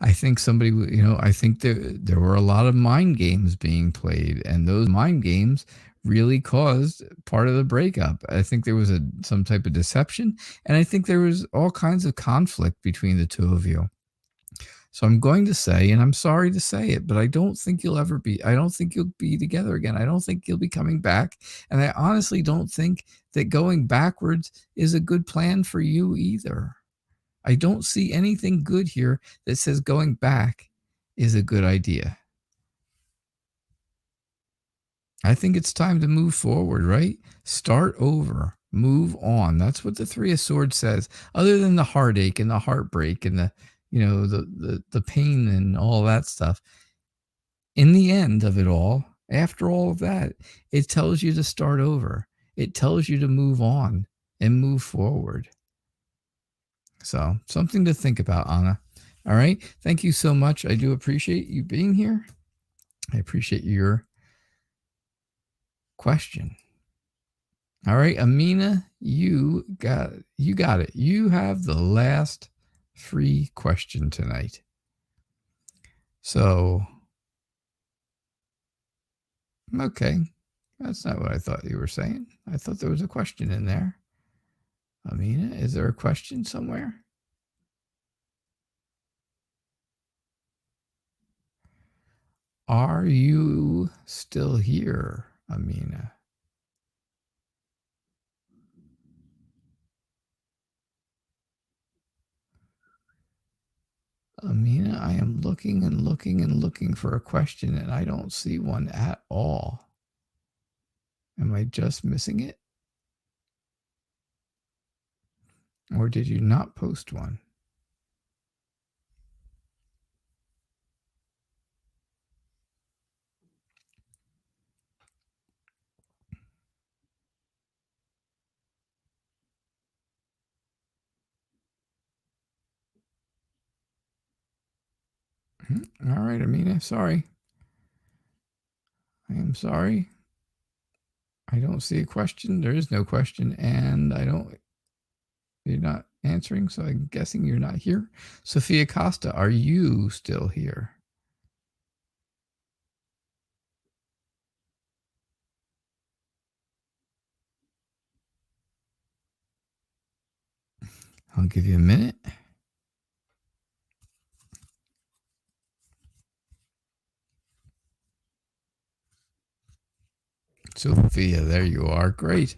Speaker 1: I think somebody, I think there were a lot of mind games being played, and those mind games really caused part of the breakup. I think there was some type of deception, and I think there was all kinds of conflict between the two of you. So I'm going to say, and I'm sorry to say it, but I don't think you'll be together again. I don't think you'll be coming back. And I honestly don't think that going backwards is a good plan for you either. I don't see anything good here that says going back is a good idea. I think it's time to move forward, right? Start over, move on. That's what the Three of Swords says. Other than the heartache and the heartbreak and the, the pain and all that stuff. In the end of it all, after all of that, it tells you to start over. It tells you to move on and move forward. So something to think about, Anna. All right. Thank you so much. I do appreciate you being here. I appreciate your question. All right, Amina, you got it. You have the last free question tonight. So, okay. That's not what I thought you were saying. I thought there was a question in there. Amina, is there a question somewhere? Are you still here, Amina? Amina, I am looking and looking and looking for a question, and I don't see one at all. Am I just missing it? Or did you not post one? All right, Amina, sorry. I am sorry. I don't see a question. There is no question, and you're not answering, so I'm guessing you're not here. Sophia Costa, are you still here? I'll give you a minute. Sophia, there you are. Great.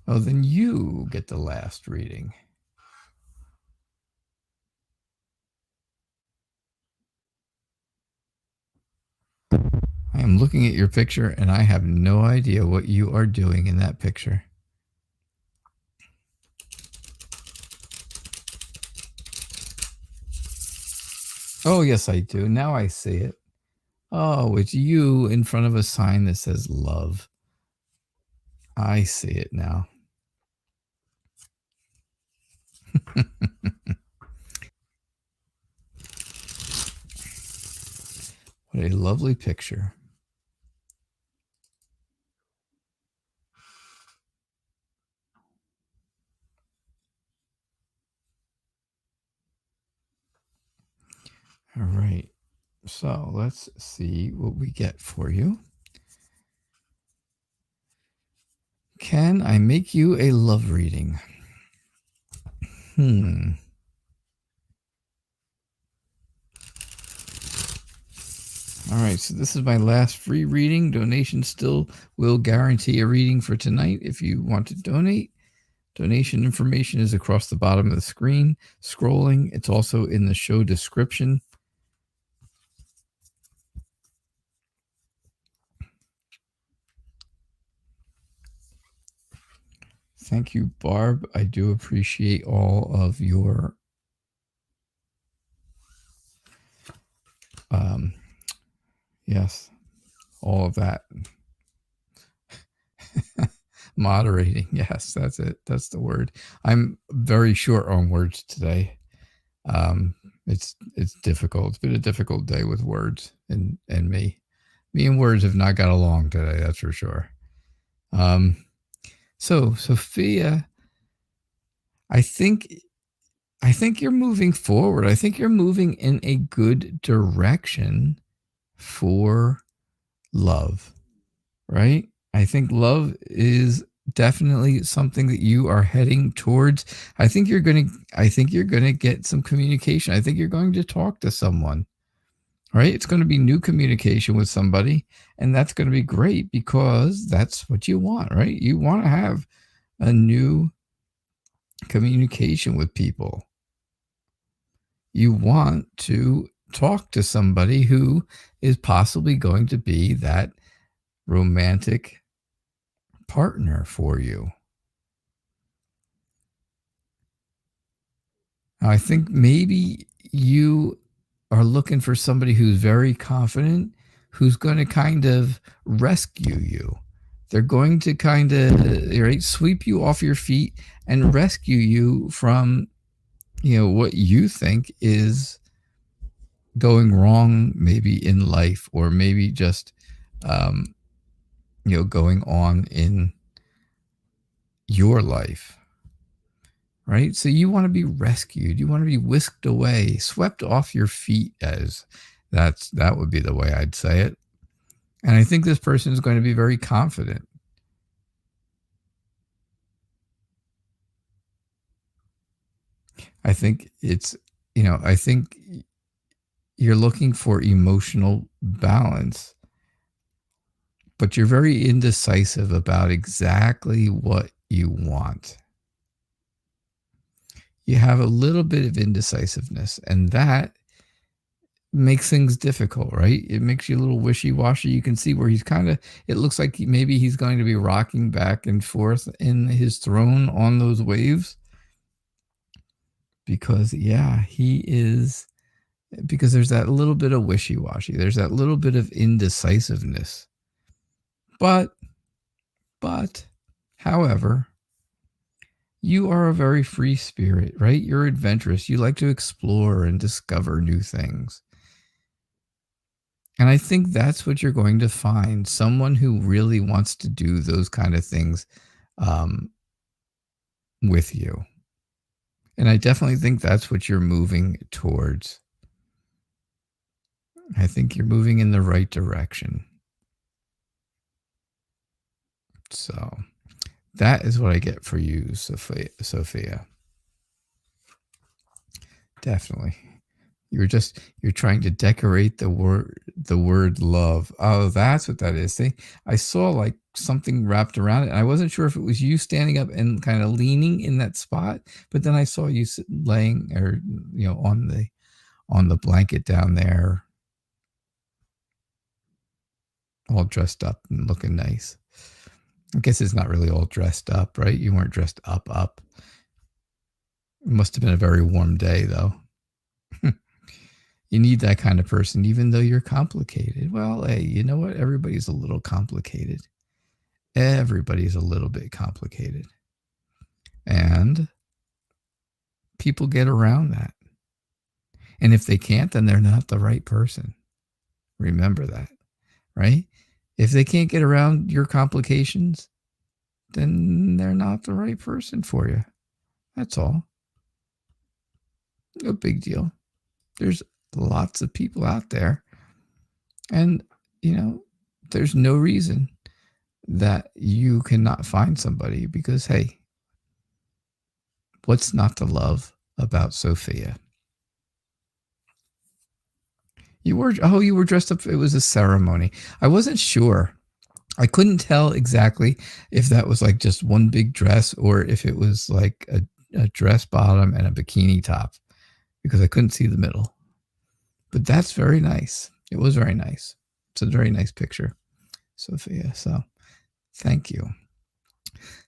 Speaker 1: Well, then you get the last reading. I am looking at your picture, and I have no idea what you are doing in that picture. Oh, yes, I do. Now I see it. Oh, it's you in front of a sign that says love. I see it now. What a lovely picture. All right. So let's see what we get for you. Can I make you a love reading? All right, so this is my last free reading. Donation still will guarantee a reading for tonight if you want to donate. Donation information is across the bottom of the screen. Scrolling, it's also in the show description. Thank you, Barb. I do appreciate all of your yes, all of that. Moderating. Yes, that's it. That's the word. I'm very short on words today. It's difficult. It's been a difficult day with words and me. Me and words have not got along today, that's for sure. So Sophia, I think you're moving forward. I think you're moving in a good direction for love, right? I think love is definitely something that you are heading towards. I think you're going to get some communication. I think you're going to talk to someone, right? It's going to be new communication with somebody, and that's going to be great because that's what you want, right? You want to have a new communication with people. You want to talk to somebody who is possibly going to be that romantic partner for you. I think maybe you are looking for somebody who's very confident, who's going to kind of rescue you. They're going to kind of, right, sweep you off your feet and rescue you from, what you think is going wrong, maybe in life, or maybe just, going on in your life. Right? So you want to be rescued. You want to be whisked away, swept off your feet, as that would be the way I'd say it. And I think this person is going to be very confident. I think I think you're looking for emotional balance, but you're very indecisive about exactly what you want. You have a little bit of indecisiveness, and that makes things difficult, right? It makes you a little wishy-washy. You can see where he's it looks like maybe he's going to be rocking back and forth in his throne on those waves. Because, he is, because there's that little bit of wishy-washy. There's that little bit of indecisiveness. But, however, you are a very free spirit, right? You're adventurous. You like to explore and discover new things. And I think that's what you're going to find, someone who really wants to do those kind of things with you. And I definitely think that's what you're moving towards. I think you're moving in the right direction. So that is what I get for you, Sophia. Definitely. You're trying to decorate the word love. Oh, that's what that is. See, I saw like something wrapped around it, and I wasn't sure if it was you standing up and kind of leaning in that spot, but then I saw you laying, or on the blanket down there, all dressed up and looking nice. I guess it's not really all dressed up, right? You weren't dressed up. It must have been a very warm day, though. You need that kind of person, even though you're complicated. Well, hey, you know what? Everybody's a little complicated. Everybody's a little bit complicated. And people get around that. And if they can't, then they're not the right person. Remember that, right? If they can't get around your complications, then they're not the right person for you. That's all. No big deal. There's lots of people out there. And, there's no reason that you cannot find somebody, because, hey, what's not to love about Sophia? You were dressed up. It was a ceremony. I wasn't sure. I couldn't tell exactly if that was like just one big dress, or if it was like a dress bottom and a bikini top, because I couldn't see the middle. But that's very nice. It was very nice. It's a very nice picture, Sophia. So thank you.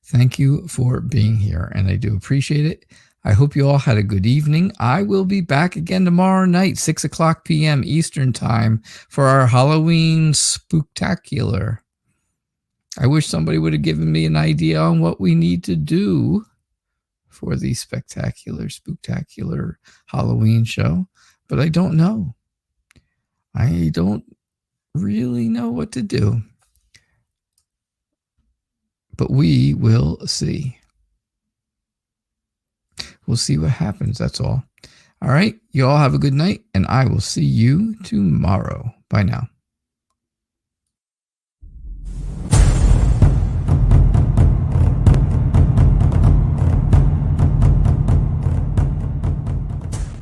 Speaker 1: Thank you for being here, and I do appreciate it. I hope you all had a good evening. I will be back again tomorrow night, 6:00 p.m. Eastern Time, for our Halloween spooktacular. I wish somebody would have given me an idea on what we need to do for the spooktacular Halloween show, but I don't know. I don't really know what to do. But we will see. We'll see what happens. That's all. All right. You all have a good night, and I will see you tomorrow. Bye now.